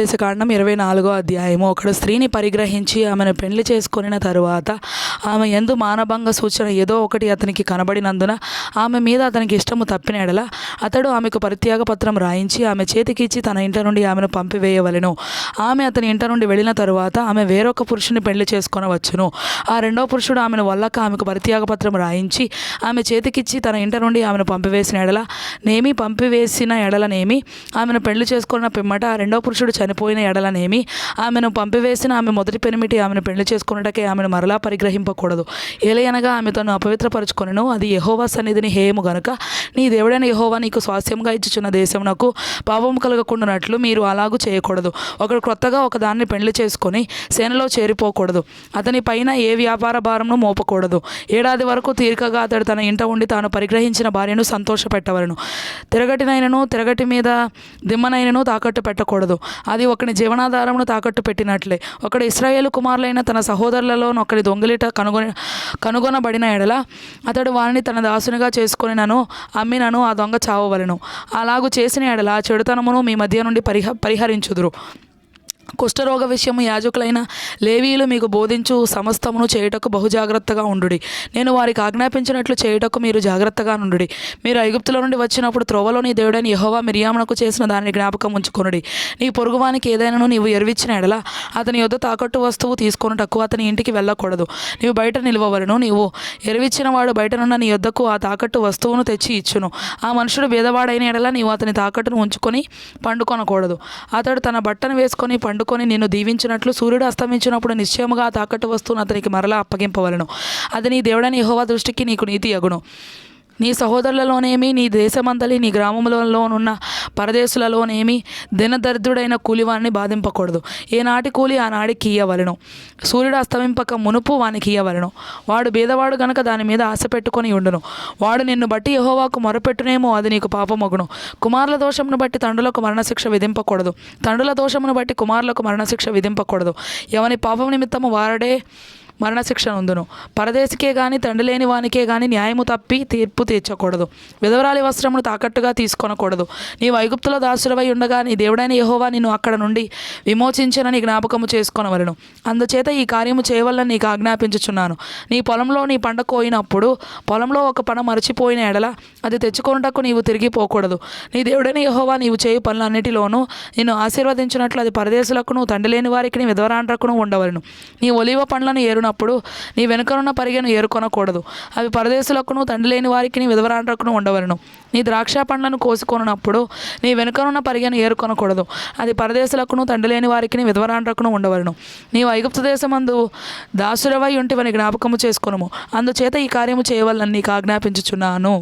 కాండం 24వ అధ్యాయము. ఒకడు స్త్రీని పరిగ్రహించి ఆమెను పెళ్లి చేసుకొనిన తరువాత ఆమె యందు మానభంగ సూచన ఏదో ఒకటి అతనికి కనబడినందున ఆమె మీద అతనికి ఇష్టము తప్పిన ఎడల అతడు ఆమెకు పరిత్యాగ పత్రం రాయించి ఆమె చేతికిచ్చి తన ఇంట నుండి ఆమెను పంపివేయవలెను. ఆమె అతని ఇంట నుండి వెళ్ళిన తరువాత ఆమె వేరొక పురుషుని పెళ్లి చేసుకొనవచ్చును. ఆ రెండో పురుషుడు ఆమెను వల్లక ఆమెకు పరిత్యాగ పత్రం రాయించి ఆమె చేతికిచ్చి తన ఇంట నుండి ఆమెను పంపివేసిన ఎడలనేమి ఆమెను పెళ్లి చేసుకున్న పిమ్మట ఆ రెండో పురుషుడు చనిపోయిన ఎడలనేమి ఆమెను పంపివేసిన ఆమె మొదటి పెనిమిటి ఆమెను పెళ్లి చేసుకున్నటకే ఆమెను మరలా పరిగ్రహింపకూడదు. ఏలయనగా ఆమె తను అపవిత్రపరచుకొనెను. అది యెహోవా సన్నిధిని హేయము గనుక నీ దేవుడైన యెహోవా నీకు స్వాస్థ్యంగా ఇచ్చుచున్న దేశమునకు పాపము కలగకుండానట్లు మీరు అలాగూ చేయకూడదు. ఒకడు క్రొత్తగా ఒక దాన్ని పెళ్లి చేసుకొని సేనలో చేరిపోకూడదు. అతని పైన ఏ వ్యాపార భారమును మోపకూడదు. ఏడాది వరకు తీరికగా అతడు తన ఇంట ఉండి తాను పరిగ్రహించిన భార్యను సంతోషపెట్టవలెను. తిరగటి మీద దిమ్మనైనను తాకట్టు పెట్టకూడదు. అది ఒకని జీవనాధారమును తాకట్టు పెట్టినట్లే. ఒకడు ఇశ్రాయేలు కుమారులైన తన సహోదరులలో ఒకరి దొంగిలిట కనుగొనబడిన ఎడల అతడు వారిని తన దాసునిగా చేసుకొనినను అమ్మినను ఆ దొంగ చావవలెను. అలాగు చేసిన ఎడల చెడుతనమును మీ మధ్య నుండి పరిహరించుదురు. కుష్ఠరోగ విషయము యాజకులైన లేవీయులు మీకు బోధించు సమస్తమును చేయుటకు బహుజాగ్రత్తగా ఉండుడి. నేను వారికి ఆజ్ఞాపించినట్లు చేయుటకు మీరు జాగ్రత్తగా నుండుడి. మీరు ఐగుప్తులో నుండి వచ్చినప్పుడు త్రోవలో నీ దేవుడైన యెహోవా మిరియామునకు చేసిన దానిని జ్ఞాపకం ఉంచుకొనుడి. నీ పొరుగువానికి ఏదైనాను నీవు ఎరువిచ్చిన ఎడల అతని యొద్ద తాకట్టు వస్తువు తీసుకొనుటకు అతని ఇంటికి వెళ్ళకూడదు. నీవు బయట నిలవవలెను. నీవు ఎరువిచ్చిన వాడు బయటనున్న నీ యొద్దకు ఆ తాకట్టు వస్తువును తెచ్చి ఇచ్చును. ఆ మనుషుడు బీదవాడైన ఎడల నీవు అతని తాకట్టును ఉంచుకొని పండుకొనకూడదు. అతడు తన బట్టను వేసుకొని పండుకొని నిన్ను దీవించినట్లు సూర్యుడు అస్తమించినప్పుడు నిశ్చయముగా ఆ తాకట్టు వస్తువును అతనికి మరలా అప్పగింపవలెను. అది నీ దేవుడైన యెహోవా దృష్టికి నీకు నీతి అగును. నీ సహోదరులలోనేమి నీ దేశమందలి నీ గ్రామములలోనున్న పరదేశులలోనేమి దినదరిద్రుడైన కూలివారిని బాధింపకూడదు. ఏనాటి కూలి ఆనాడికి ఇయ్యవలెను. సూర్యుడు అస్తమింపక మునుపు వానికి ఇయ్యవలెను. వాడు బీదవాడు గనుక దాని మీద ఆశ పెట్టుకొని ఉండును. వాడు నిన్ను బట్టి యెహోవాకు మొరపెట్టునేమో అది నీకు పాపమగును. కుమారుల దోషమును బట్టి తండ్రులకు మరణశిక్ష విధింపకూడదు. తండ్రుల దోషమును బట్టి కుమారులకు మరణశిక్ష విధింపకూడదు. ఎవని పాపం నిమిత్తము వారడే మరణశిక్ష నందును. పరదేశికే గాని తండ్రి లేని వానికే గాని న్యాయము తప్పి తీర్పు తీర్చకూడదు. విధవరాలి వస్త్రమును తాకట్టుగా తీసుకొనకూడదు. నీవు ఐగుప్తులో దాసుడవై ఉండగా నీ దేవుడైన యెహోవా నిన్ను అక్కడ నుండి విమోచించనని జ్ఞాపకము చేసుకొనవలెను. అందుచేత ఈ కార్యము చేయవలన నీకు ఆజ్ఞాపించుచున్నాను. నీ పొలంలో నీ పంట కోయినప్పుడు పొలంలో ఒక పన మరచిపోయిన ఎడల అది తెచ్చుకొనుటకు నీవు తిరిగిపోకూడదు. నీ దేవుడైన యెహోవా నీవు చేయు పనులన్నిటిలోనూ నిన్ను ఆశీర్వదించినట్లు అది పరదేశులకును తండ్రి లేని వారికి విధవరాండ్రకును ఉండవలెను. నీ ఒలీవ పండ్లను ఏరునప్పుడు నీ వెనుకనున్న పరిగెను ఏరుకొనకూడదు. అవి పరదేశులకును తండ్రి లేని వారికి విధవరాండ్రకును ఉండవలెను. నీ ద్రాక్ష పండ్లను కోసుకొనున్నప్పుడు నీ వెనుకనున్న పరిగెను ఏరుకొనకూడదు. అది పరదేశులకును తండ్రి లేని వారికి విధవరాండ్రకును ఉండవలెను. నీవు ఐగుప్తు దేశమందు దాసురవై ఉంటివని జ్ఞాపకము చేసుకొనుము. అందుచేత ఈ కార్యము చేయవలనని నీకు ఆజ్ఞాపించుచున్నాను.